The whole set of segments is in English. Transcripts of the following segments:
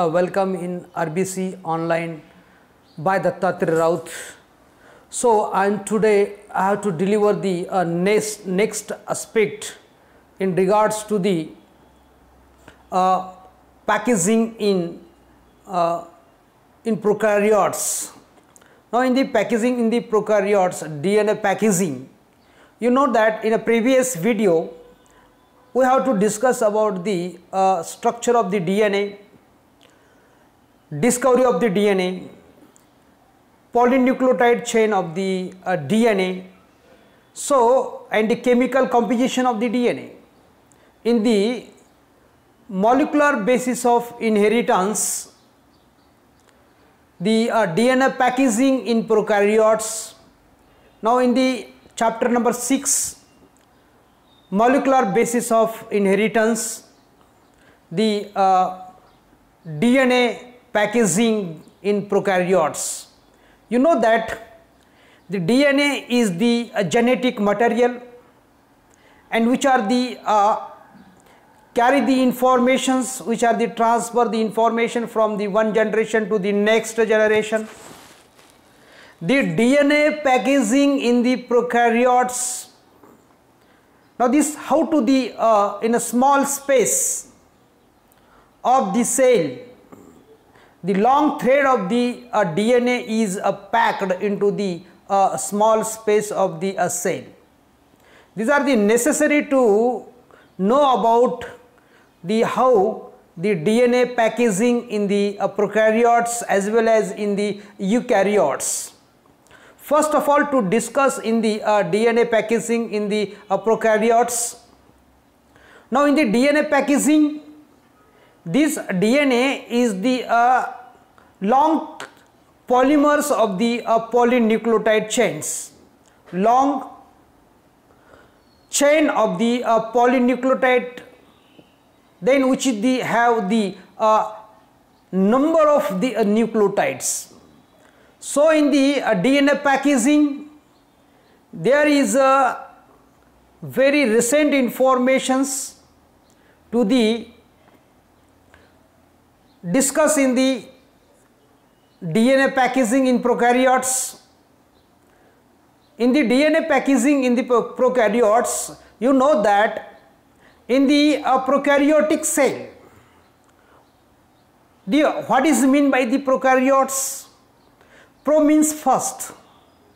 welcome in RBC online by Dattatreya Raut. So, today I have to deliver the next aspect in regards to the packaging in prokaryotes. Now, in the packaging in the prokaryotes, DNA packaging, you know that in a previous video we have to discuss about the structure of the DNA, discovery of the DNA, polynucleotide chain of the DNA, so and the chemical composition of the DNA. In the molecular basis of inheritance, the DNA packaging in prokaryotes. Now, in the chapter number 6, molecular basis of inheritance, the DNA packaging in prokaryotes. You know that the DNA is the genetic material and which are the carry the informations, which are the transfer the information from the one generation to the next generation. The DNA packaging in the prokaryotes. Now this how to the in a small space of the cell, the long thread of the DNA is packed into the small space of the cell. These are the necessary to know about the how the DNA packaging in the prokaryotes as well as in the eukaryotes. First of all, to discuss in the DNA packaging in the prokaryotes. Now, in the DNA packaging, this DNA is the long polymers of the polynucleotide chains, long chain of the polynucleotide, then which is the have the number of the nucleotides. So, in the DNA packaging, there is a very recent informations to the discuss in the DNA packaging in prokaryotes. In the DNA packaging in the prokaryotes, you know that in the prokaryotic cell, what is mean by the prokaryotes? Pro means first,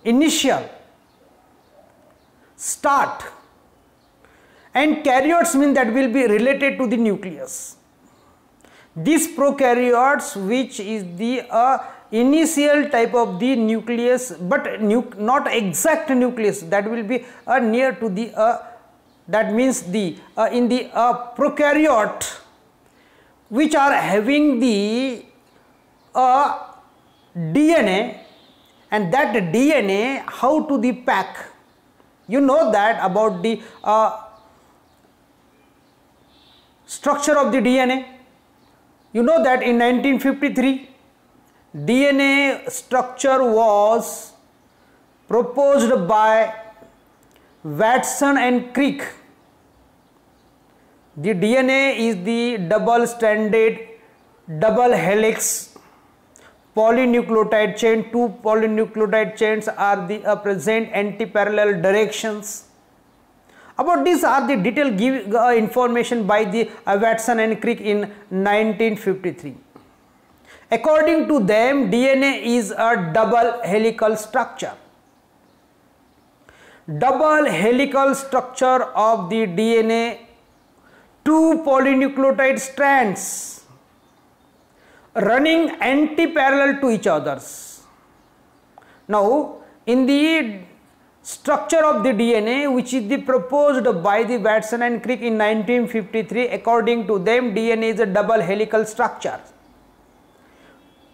initial, start, and karyotes mean that will be related to the nucleus. These prokaryotes, which is the initial type of the nucleus, but not exact nucleus, that will be near to the that means the in the prokaryote which are having the DNA, and that DNA how to the pack. You know that about the structure of the DNA. You know that in 1953 DNA structure was proposed by Watson and Crick. The DNA is the double-stranded, double helix polynucleotide chain. Two polynucleotide chains are the present anti-parallel directions. About these are the detailed information by the Watson and Crick in 1953. According to them, DNA is a double helical structure. Double helical structure of the DNA, two polynucleotide strands running anti-parallel to each others. Now, in the structure of the DNA, which is the proposed by the Watson and Crick in 1953, according to them, DNA is a double helical structure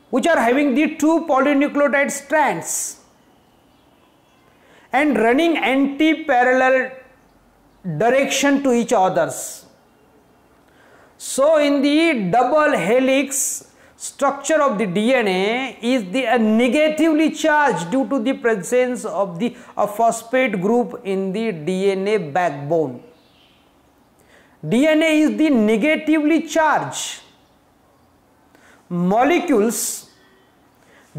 which are having the two polynucleotide strands and running anti-parallel direction to each others. So, in the double helix structure of the DNA is the negatively charged due to the presence of the phosphate group in the DNA backbone. DNA is the negatively charged molecules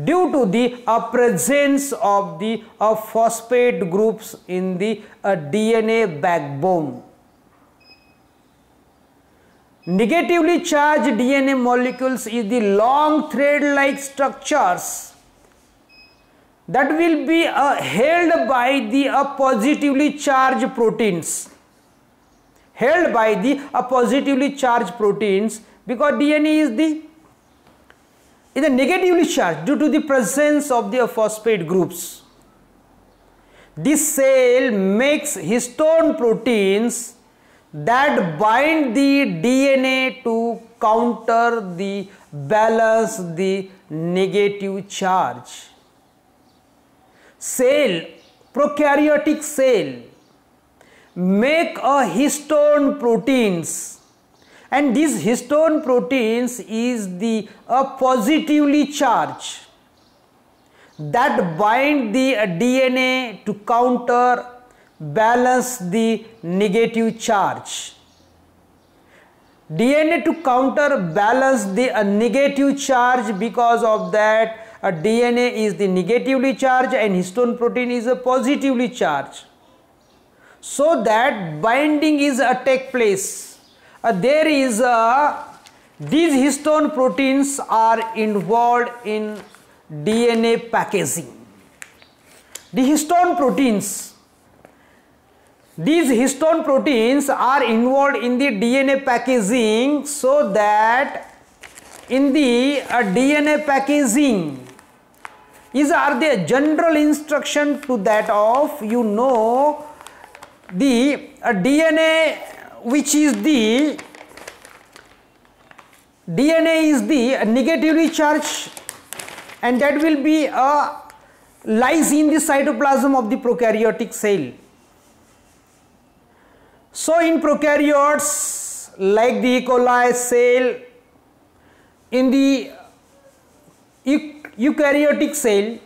due to the presence of the phosphate groups in the DNA backbone. Negatively charged DNA molecules is the long thread-like structures that will be held by the positively charged proteins. Held by the positively charged proteins, because DNA is a negatively charged due to the presence of the phosphate groups. This cell makes histone proteins that bind the DNA to counter the balance the negative charge. Prokaryotic cell make a histone proteins, and these histone proteins is the positively charged that bind the DNA to counter balance the negative charge. DNA to counter balance the negative charge, because of that DNA is the negatively charged and histone protein is a positively charged. So that binding is take place. There is these histone proteins are involved in DNA packaging. The histone proteins, these histone proteins are involved in the DNA packaging, so that in the DNA packaging are the general instruction to that of the DNA, which is the DNA is the negatively charged, and that will be lies in the cytoplasm of the prokaryotic cell. So in prokaryotes like the E. coli cell, in the eukaryotic cell,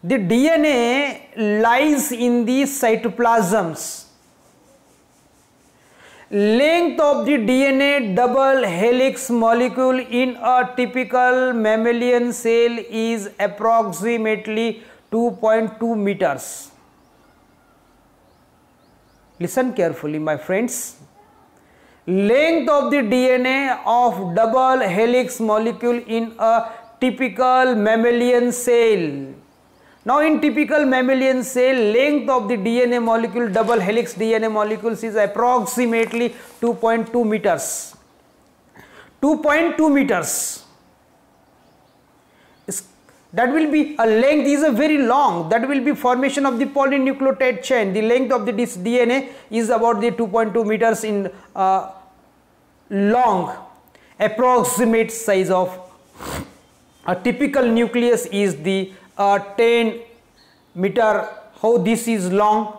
the DNA lies in the cytoplasms. Length of the DNA double helix molecule in a typical mammalian cell is approximately 2.2 meters. Listen carefully, my friends. Length of the DNA of double helix molecule in a typical mammalian cell. Now in typical mammalian cell, length of the DNA molecule, double helix DNA molecules, is approximately 2.2 meters. 2.2 meters. That will be a length is a very long. That will be formation of the polynucleotide chain. The length of this DNA is about the 2.2 meters in long. Approximate size of a typical nucleus is the 10 meter. How this is long?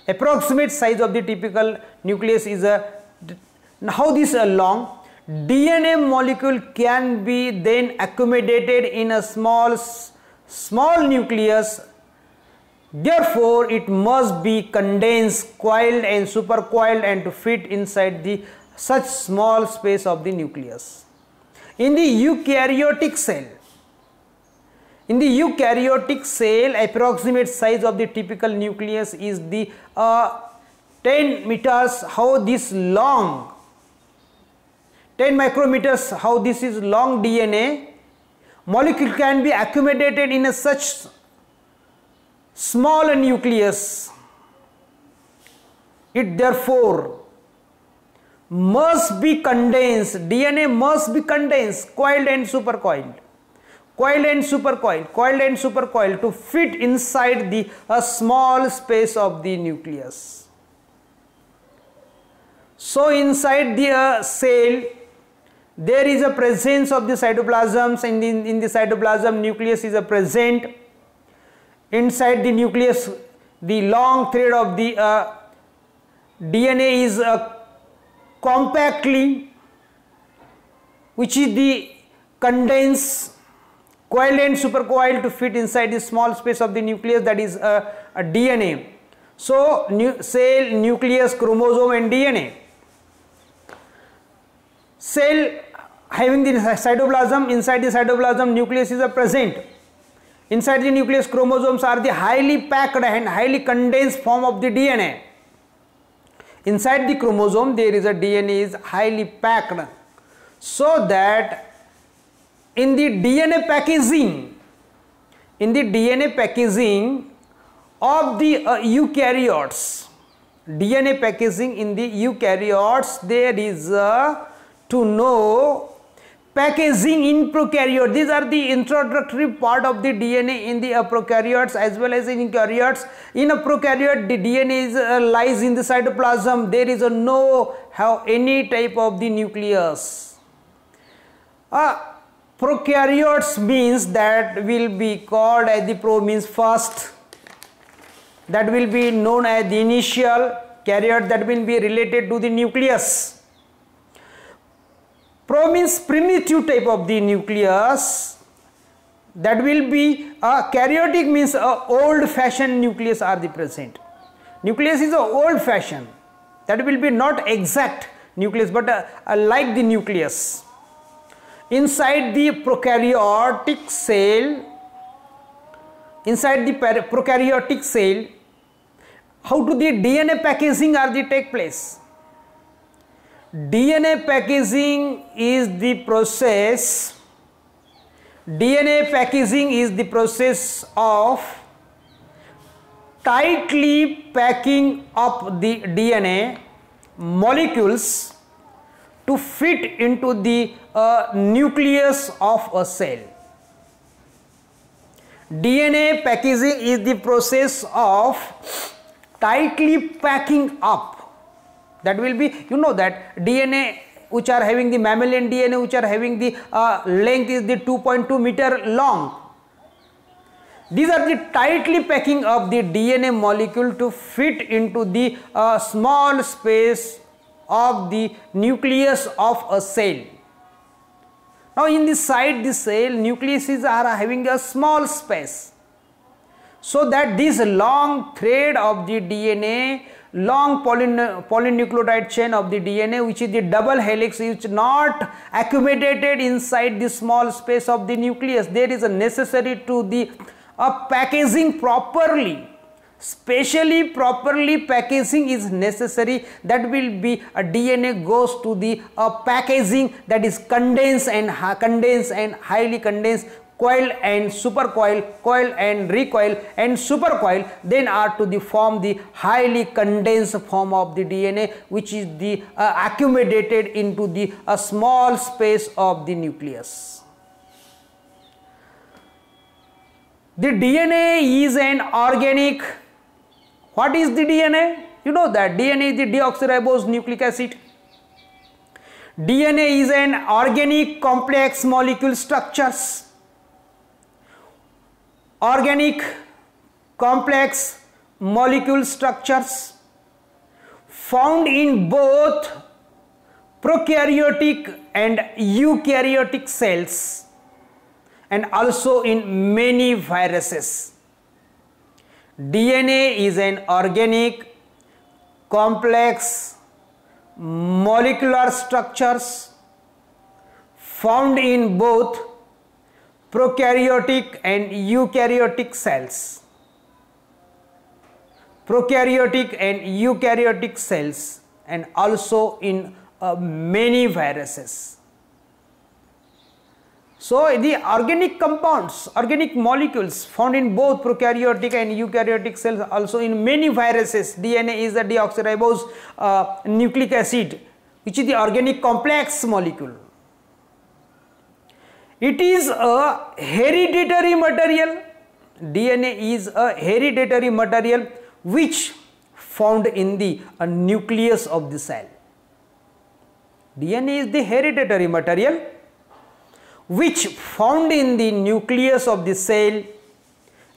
Approximate size of the typical nucleus is how this is long. DNA molecule can be then accommodated in a small nucleus. Therefore, it must be condensed, coiled and supercoiled and to fit inside the such small space of the nucleus. In the eukaryotic cell, approximate size of the typical nucleus is the 10 meters. How this long? 10 micrometers. How this is long DNA molecule can be accommodated in a such small nucleus. It therefore must be condensed. DNA must be condensed, coiled and supercoiled. Coiled and supercoiled, coiled and supercoiled to fit inside the small space of the nucleus. So inside the cell there is a presence of the cytoplasms, and in the cytoplasm nucleus is a present. Inside the nucleus the long thread of the DNA is compactly, which is the condensed, coiled and supercoiled to fit inside the small space of the nucleus, that is a DNA. So cell, nucleus, chromosome and DNA. cell having the cytoplasm, inside the cytoplasm nucleus is present. Inside the nucleus chromosomes are the highly packed and highly condensed form of the DNA. Inside the chromosome there is a DNA is highly packed, so that in the DNA packaging of the eukaryotes, DNA packaging in the eukaryotes, there is to know packaging in prokaryote. These are the introductory part of the DNA in the prokaryotes as well as in eukaryotes. In a prokaryote, the DNA is, lies in the cytoplasm. There is no have any type of the nucleus. Prokaryotes means that will be called as the pro means first. That will be known as the initial. Karyote, that will be related to the nucleus. Pro means primitive type of the nucleus, that will be karyotic means old fashioned nucleus are the present. Nucleus is a old fashioned, that will be not exact nucleus but like the nucleus. Inside the prokaryotic cell, how do the DNA packaging are the take place? DNA packaging is the process of tightly packing up the DNA molecules to fit into the nucleus of a cell. DNA packaging is the process of tightly packing up. That will be, you know that DNA which are having the mammalian DNA which are having the length is the 2.2 meter long. These are the tightly packing up the DNA molecule to fit into the small space of the nucleus of a cell. Now inside the cell, nucleuses are having a small space, so that this long thread of the DNA, long polynucleotide chain of the DNA, which is the double helix, is not accommodated inside the small space of the nucleus. There is a necessary to the packaging properly, specially properly packaging is necessary. That will be a DNA goes to the packaging that is condensed and highly condensed, coil and supercoil, coil and recoil and supercoil, then are to the form the highly condensed form of the DNA, which is the accommodated into the small space of the nucleus. The DNA is an organic. What is the DNA? You know that DNA is the deoxyribose nucleic acid. DNA is an organic complex molecule structures. Organic complex molecule structures found in both prokaryotic and eukaryotic cells and also in many viruses. DNA is an organic complex molecular structures found in both prokaryotic and eukaryotic cells. Prokaryotic and eukaryotic cells and also in many viruses. So the organic compounds, organic molecules found in both prokaryotic and eukaryotic cells, also in many viruses. DNA is the deoxyribose nucleic acid, which is the organic complex molecule. It is a hereditary material. DNA is a hereditary material which found in the nucleus of the cell. DNA is the hereditary material which found in the nucleus of the cell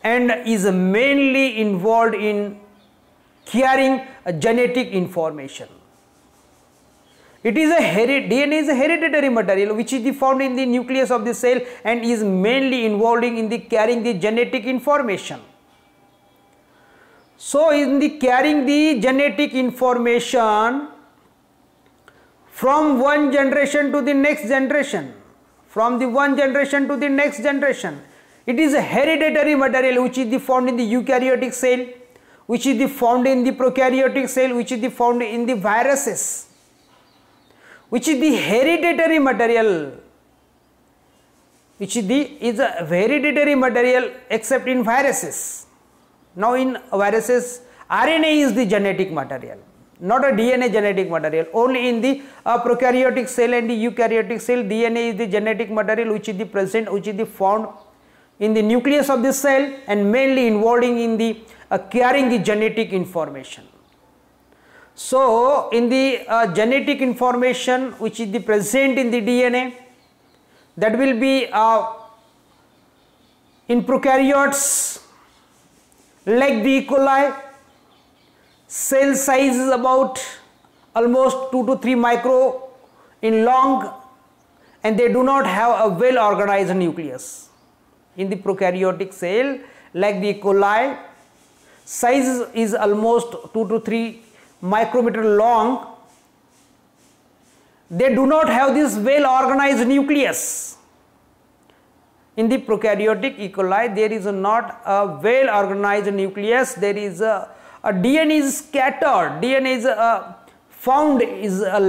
and is mainly involved in carrying genetic information. It is DNA is a hereditary material which is found in the nucleus of the cell and is mainly involving in the carrying the genetic information. So in the carrying the genetic information from one generation to the next generation, from the one generation to the next generation. It is a hereditary material which is found in the eukaryotic cell, which is found in the prokaryotic cell, which is found in the viruses, which is the hereditary material, which is a hereditary material except in viruses. Now in viruses, RNA is the genetic material, not a DNA genetic material. Only in the prokaryotic cell and the eukaryotic cell, DNA is the genetic material which is the present, which is the found in the nucleus of the cell and mainly involving in the carrying the genetic information. So in the genetic information which is the present in the DNA, that will be in prokaryotes like the E. coli, cell size is about almost 2 to 3 micro in long, and they do not have a well organized nucleus. In the prokaryotic cell like the E. coli, size is almost 2 to 3 micrometer long. They do not have this well organized nucleus. In the prokaryotic E. coli, there is not a well organized nucleus. There is a DNA is scattered. DNA is found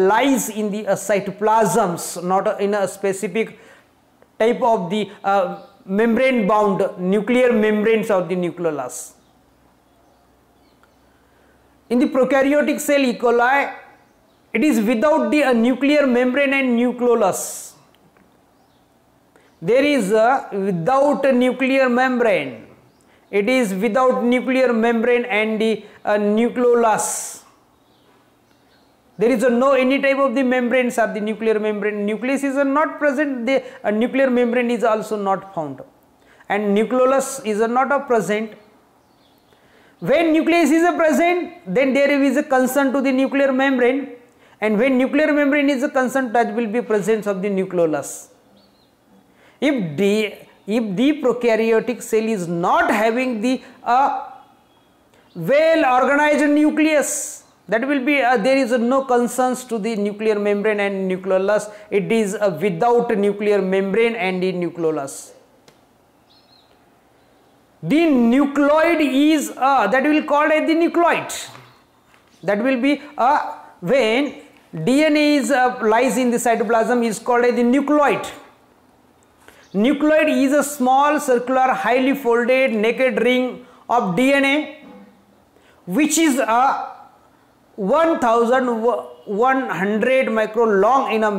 lies in the cytoplasms, not in a specific type of the membrane bound nuclear membranes of the nucleolus. In the prokaryotic cell E. coli, it is without the nuclear membrane and nucleolus. There is without a nuclear membrane. It is without nuclear membrane and the nucleolus. There is no any type of the membranes or the nuclear membrane. Nucleus is not present. The nuclear membrane is also not found, and nucleolus is not present. When nucleus is present, then there is a concern to the nuclear membrane, and when nuclear membrane is a concern, that will be presence of the nucleolus. If the prokaryotic cell is not having the well organized nucleus, that will be there is no concerns to the nuclear membrane and nucleolus. It is without nuclear membrane and the nucleolus. The nucleoid is that will called as the nucleoid. That will be when DNA is lies in the cytoplasm is called as the nucleoid. Nucleoid is a small circular highly folded naked ring of DNA which is 1100 micron long in a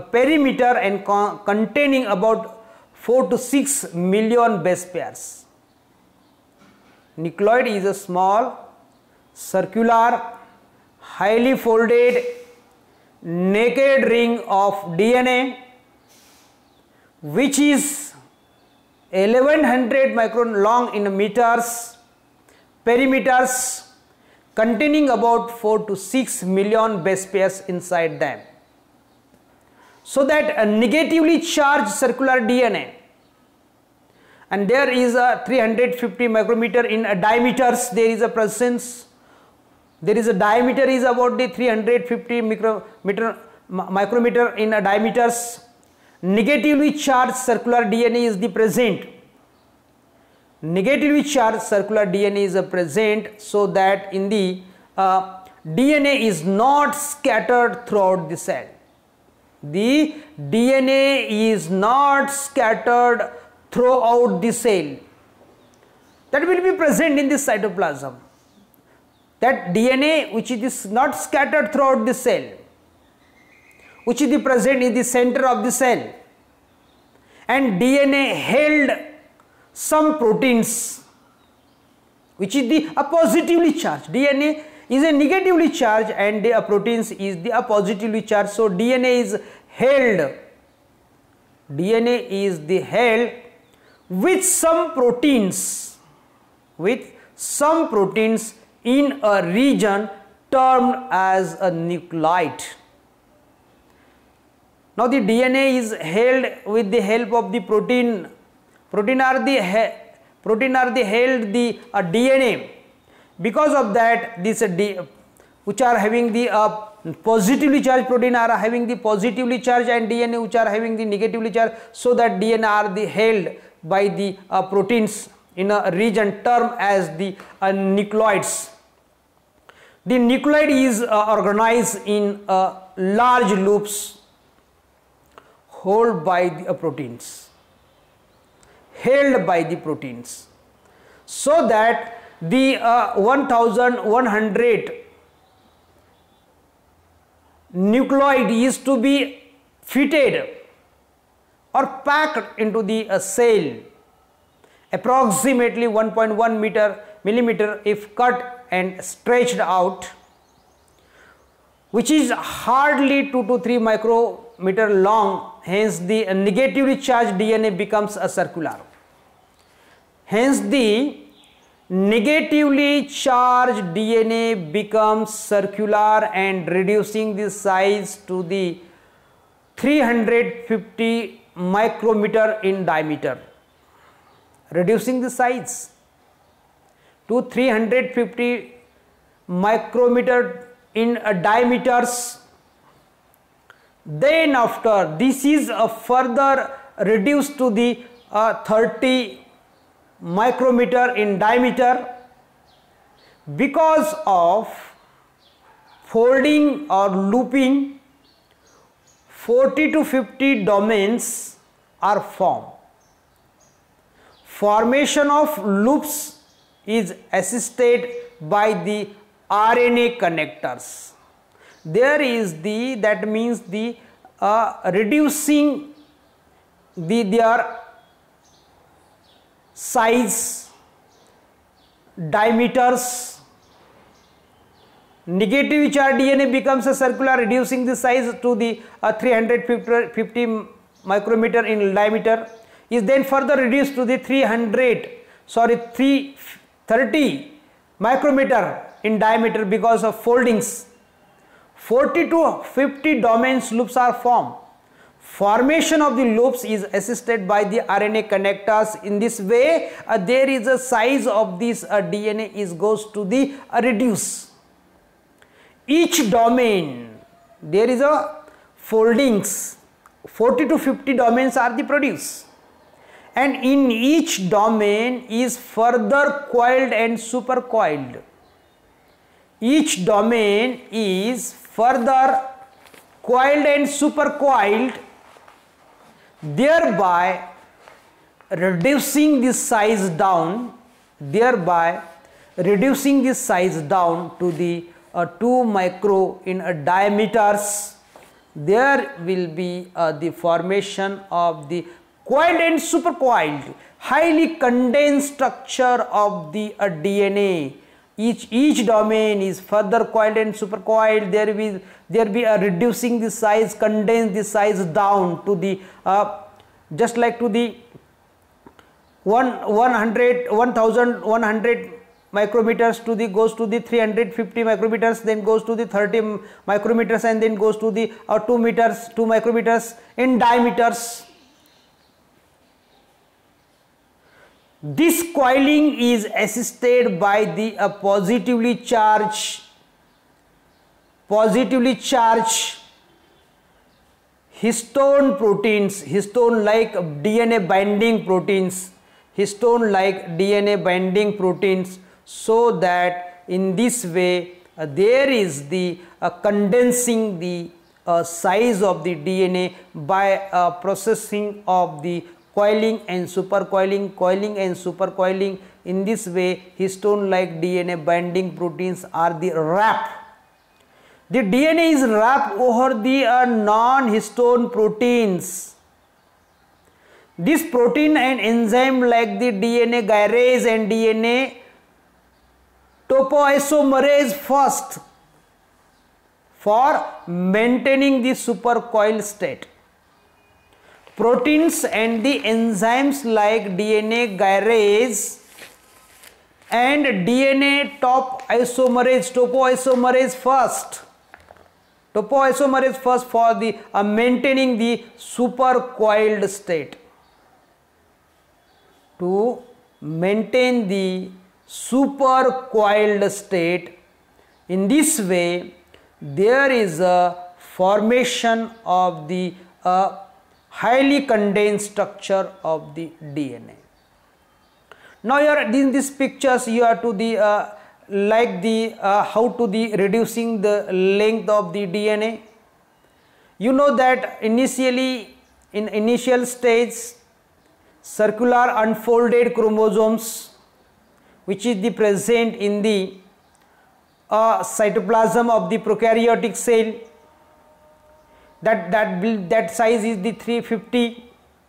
perimeter and containing about 4 to 6 million base pairs. Nucleoid is a small circular highly folded naked ring of DNA which is 1100 micron long in meters, perimeters, containing about 4 to 6 million base pairs inside them. So that a negatively charged circular DNA, and there is a 350 micrometer in diameters, there is a presence, there is a diameter is about the 350 micrometer in diameters. Negatively charged circular DNA is the present. Negatively charged circular DNA is present, so that in the DNA is not scattered throughout the cell. The DNA is not scattered throughout the cell. That will be present in the cytoplasm. That DNA which is not scattered throughout the cell, which is present in the center of the cell, and DNA held some proteins which is the positively charged. DNA is a negatively charged and the proteins is the positively charged. So DNA is held. DNA is the held with some proteins, in a region termed as a nucleoid. Now the DNA is held with the help of the protein. Protein are the held the DNA. Because of that, this which are having the positively charged protein are having the positively charged and DNA which are having the negatively charged, so that DNA are the held by the proteins in a region termed as the nucleoids. The nucleoid is organized in large loops held by the proteins, so that the 1100 nucleoid is to be fitted or packed into the cell approximately 1.1 millimeter if cut and stretched out, which is hardly 2 to 3 micrometer long. Hence the negatively charged DNA becomes a circular. Hence the negatively charged DNA becomes circular and reducing the size to the 350 micrometer in diameter. Reducing the size to 350 micrometer in diameters. Then after this is further reduced to the 30 micrometer in diameter. Because of folding or looping, 40 to 50 domains are formed. Formation of loops is assisted by the RNA connectors. There is the, that means the reducing their size, diameters. Negative charged DNA becomes a circular, reducing the size to the 350 micrometer in diameter, is then further reduced to the 330 micrometer in diameter because of foldings. 40 to 50 domains loops are formed. Formation of the loops is assisted by the RNA connectors. In this way, there is a size of this DNA is goes to the reduce. Each domain, there is a foldings, 40 to 50 domains are the produced, and in each domain is further coiled and supercoiled. Each domain is further coiled and supercoiled, thereby reducing the size down, to the 2 micro in diameters. There will be the formation of the coiled and supercoiled, highly condensed structure of the DNA. Each domain is further coiled and supercoiled. There be a reducing the size, condense the size down to the just like to the 1100 micrometers to the goes to the 350 micrometers, then goes to the 30 micrometers, and then goes to the 2 micrometers in diameters. This coiling is assisted by the positively charged histone proteins, histone like DNA binding proteins, so that in this way there is the condensing the size of the DNA by processing of the coiling and supercoiling, In this way, histone like DNA binding proteins are the wrap. The DNA is wrapped over the non-histone proteins. This protein and enzyme like the DNA gyrase and DNA topoisomerase first for maintaining the supercoiled state. Proteins and the enzymes like DNA gyrase and DNA topoisomerase first for the maintaining the supercoiled state. To maintain the supercoiled state, in this way there is a formation of the highly condensed structure of the DNA. Now here in these pictures you are to the how to the reducing the length of the DNA. You know that initially in initial stage circular unfolded chromosomes which is the present in the cytoplasm of the prokaryotic cell, that size is the 350,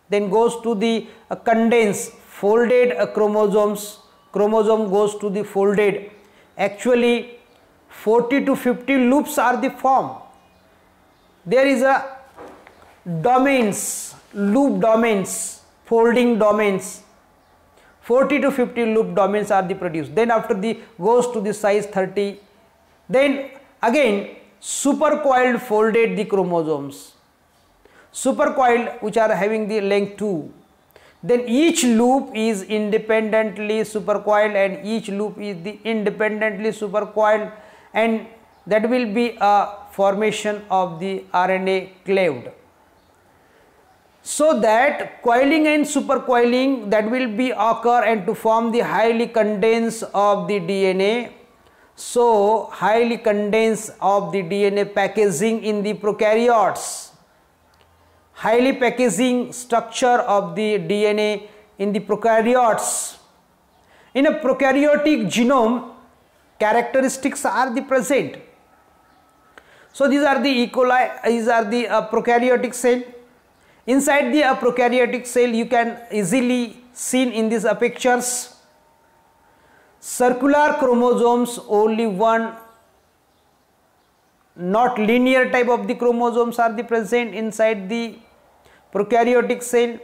then goes to the condensed folded chromosome goes to the folded. Actually 40 to 50 loops are the form. There is a domains, loop domains, folding domains, 40 to 50 loop domains are the produced. Then after the goes to the size 30, then again supercoiled folded the chromosomes, supercoiled which are having the length 2. Then each loop is independently supercoiled and each loop is the independently supercoiled, and that will be a formation of the RNA cleaved. So that coiling and supercoiling that will be occur and to form the highly condensed of the DNA. So highly condensed of the DNA packaging in the prokaryotes, highly packaging structure of the DNA in the prokaryotes. In a prokaryotic genome characteristics are the present. So these are the E. coli, these are the prokaryotic cell. Inside the prokaryotic cell you can easily seen in these pictures circular chromosomes, only one, not linear type of the chromosomes are the present inside the prokaryotic cell.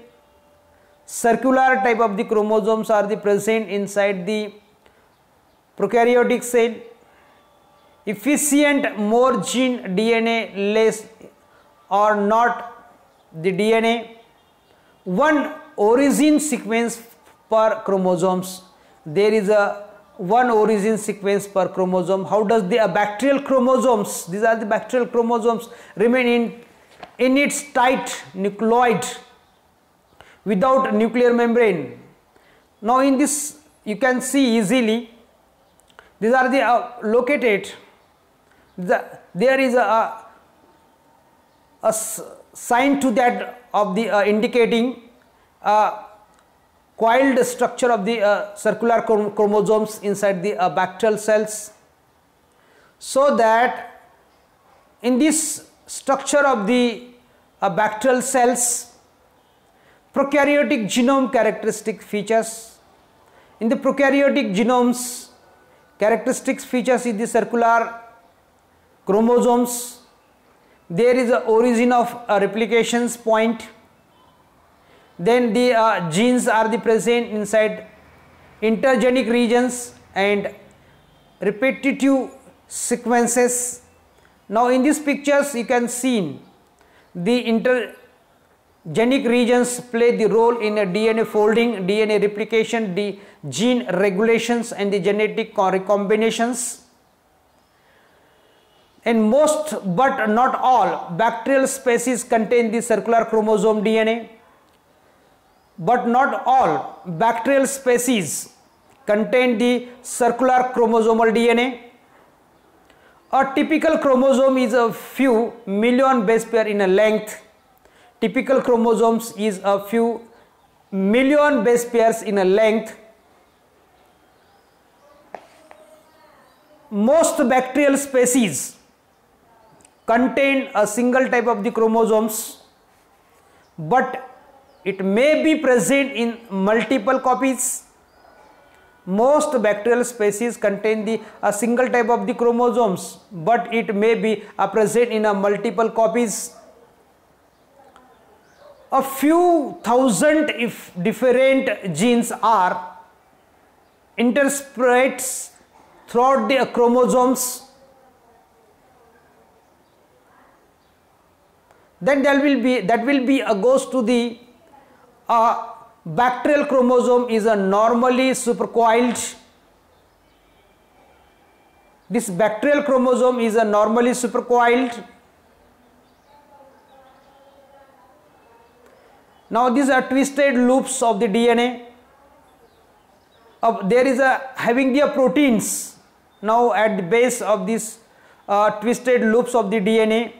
Circular type of the chromosomes are the present inside the prokaryotic cell. Efficient more gene DNA, less or not the DNA. One origin sequence per chromosomes. There is a one origin sequence per chromosome. How does the bacterial chromosomes, these are the bacterial chromosomes, remain in its tight nucleoid without nuclear membrane. Now in this you can see easily, these are the located, there is a sign to that of the indicating coiled structure of the circular chromosomes inside the bacterial cells. So that in this structure of the bacterial cells, prokaryotic genome characteristic features. In the prokaryotic genomes, characteristics features is the circular chromosomes. There is a origin of replications point. Then the genes are the present inside intergenic regions and repetitive sequences. Now in these pictures you can see the intergenic regions play the role in a DNA folding, DNA replication, the gene regulations and the genetic recombinations. And most but not all bacterial species contain the circular chromosome DNA. But not all bacterial species contain the circular chromosomal DNA. A typical chromosome is a few million base pair in a length. Typical chromosomes is a few million base pairs in a length. Most bacterial species contain a single type of the chromosomes, but it may be present in multiple copies. Most bacterial species contain a single type of the chromosomes, but it may be present in a multiple copies. A few thousand if different genes are interspersed throughout the chromosomes. Then that will be goes to the bacterial chromosome is a normally supercoiled. This bacterial chromosome is a normally supercoiled. Now these are twisted loops of the DNA. There is a having the proteins now at the base of this twisted loops of the DNA.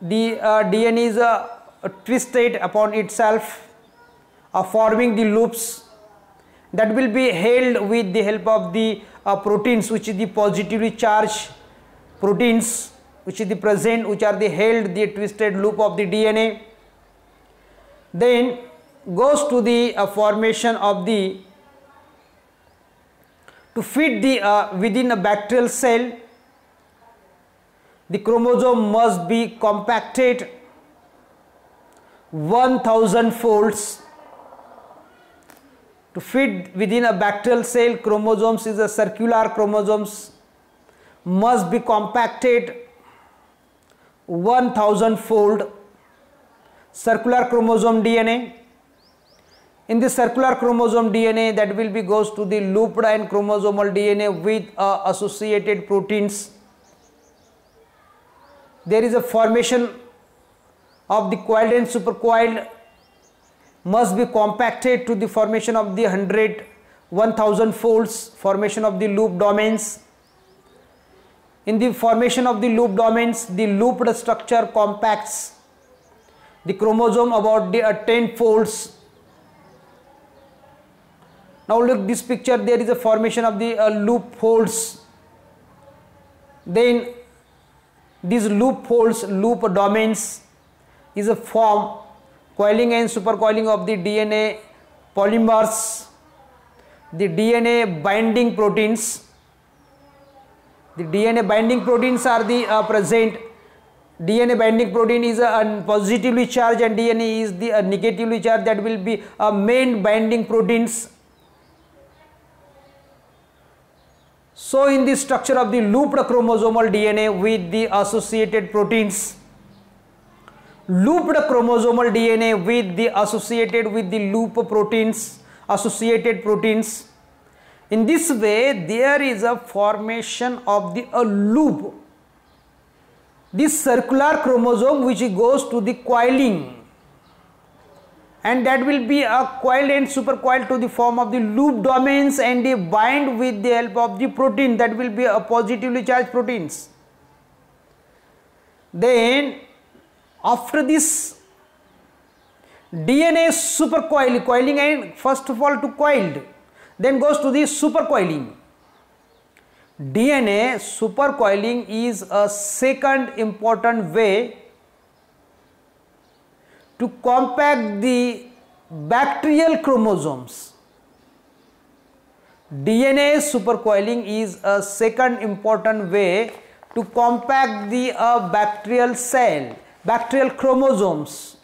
The DNA is twisted upon itself, forming the loops that will be held with the help of the proteins, which is the positively charged proteins, which is the present, which are the held the twisted loop of the DNA. Then goes to the formation of the, to fit the within a bacterial cell, the chromosome must be compacted 1000 folds. To fit within a bacterial cell, chromosomes is a circular chromosomes must be compacted 1000 fold. Circular chromosome DNA. In the circular chromosome DNA, that will be goes to the looped and chromosomal DNA with associated proteins. There is a formation of the coiled and supercoiled must be compacted to the formation of the 1000 folds, formation of the loop domains. In the formation of the loop domains, the looped structure compacts the chromosome about the 10 folds. Now look this picture, there is a formation of the loop folds. Then these loop folds, loop domains is a form coiling and supercoiling of the DNA polymers, the DNA binding proteins. The DNA binding proteins are the present. DNA binding protein is a positively charged and DNA is the negatively charged, that will be main binding proteins. So in the structure of the looped chromosomal DNA with the associated proteins, looped chromosomal DNA with the associated with the loop proteins, associated proteins. In this way, there is a formation of the loop. This circular chromosome which goes to the coiling, and that will be a coiled and supercoiled to the form of the loop domains and they bind with the help of the protein, that will be a positively charged proteins. Then after this DNA supercoiling, coiling and first of all to coiled, then goes to the supercoiling. DNA supercoiling is a second important way to compact the bacterial chromosomes. DNA supercoiling is a second important way to compact the bacterial cell, bacterial chromosomes.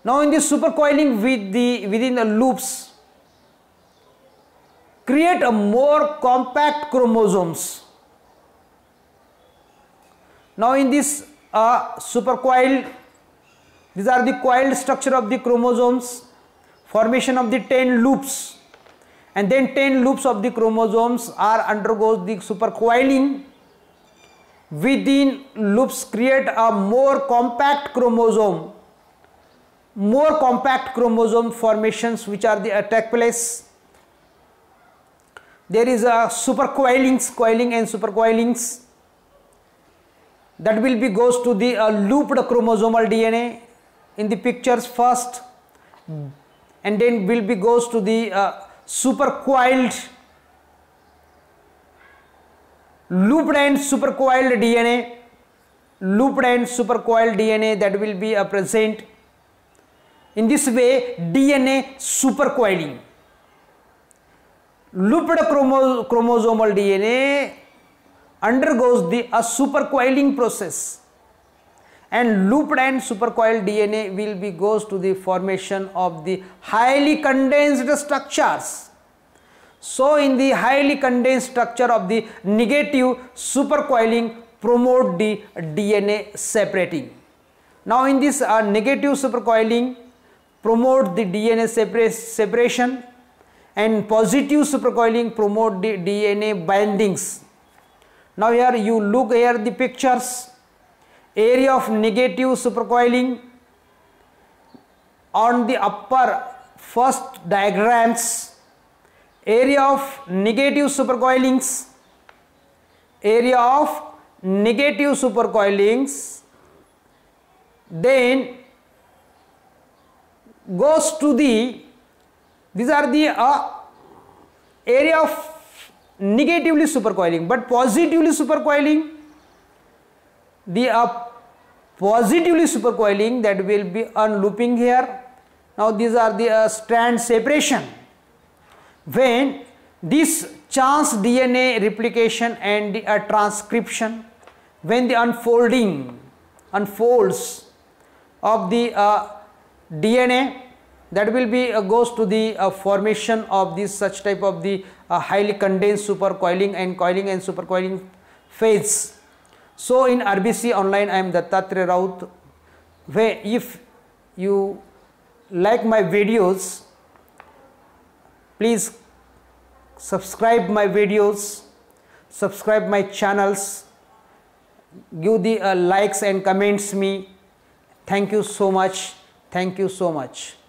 Now in the supercoiling within the loops, create a more compact chromosomes. Now in this supercoiled, these are the coiled structure of the chromosomes, formation of the 10 loops, and then 10 loops of the chromosomes are undergoes the supercoiling. Within loops create a more compact chromosome, formations which are the take place. There is a supercoilings, coiling and supercoilings, that will be goes to the looped chromosomal DNA in the pictures first, and then will be goes to the supercoiled, looped and supercoiled DNA, that will be present. In this way, DNA supercoiling. Looped chromosomal DNA undergoes the supercoiling process, and looped and supercoiled DNA will be goes to the formation of the highly condensed structures. So in the highly condensed structure of the negative supercoiling promote the DNA separating. Now in this negative supercoiling promote the DNA separation, and positive supercoiling promote the DNA bindings. Now here you look here the pictures, area of negative supercoiling on the upper first diagrams, area of negative supercoilings, then goes to the, these are the area of negatively supercoiling, but positively supercoiling, the positively supercoiling, that will be unlooping here. Now these are the strand separation. When this chance DNA replication and the transcription, when the unfolds of the DNA, that will be goes to the formation of this such type of the highly condensed supercoiling and coiling and supercoiling phase. So in RBC Online, I am Dattatreya Raut. Where if you like my videos, please subscribe my videos, subscribe my channels, give the likes and comments me. Thank you so much. Thank you so much.